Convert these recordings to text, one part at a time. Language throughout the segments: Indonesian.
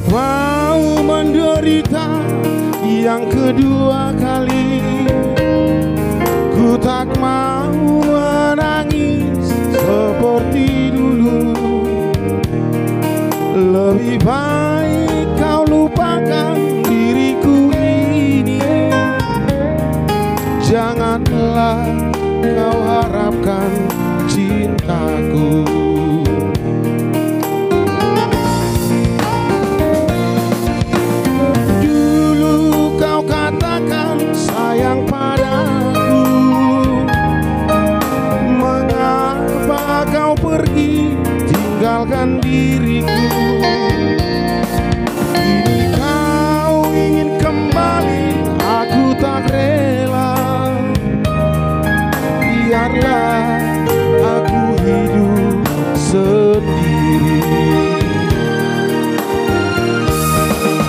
tak mau menderita yang kedua kali. Ku tak mau menangis seperti dulu. Lebih baik kau lupakan diriku ini. Janganlah kau harapkan cintaku. Dulu kau katakan sayang padaku. Mengapa kau pergi tinggalkan diriku? Kini kau ingin kembali, aku tak rela. Biarlah aku hidup sendiri.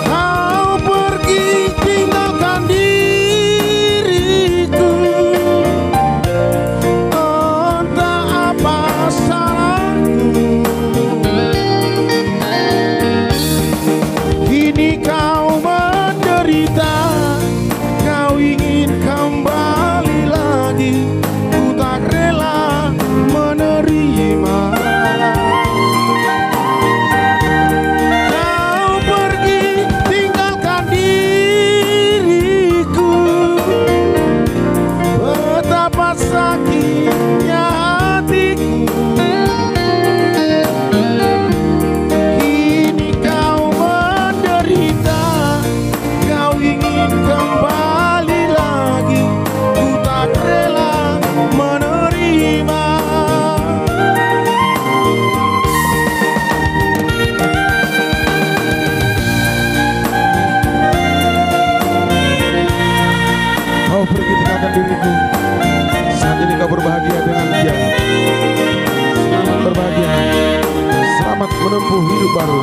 Kau pergi tinggalkan diriku. Entah apa salahku. Kini kau menderita, kau ingin kembali lagi. Ku tak rela menerima. Kau pergi tinggalkan diriku. Betapa sakitnya hatiku. Kini kau menderita, kau ingin kembali lagi. Ku tak rela menerima. Kau pergi tinggalkan diriku. Saat ini kau berbahagia dengan dia. Selamat berbahagia. Selamat menempuh hidup baru.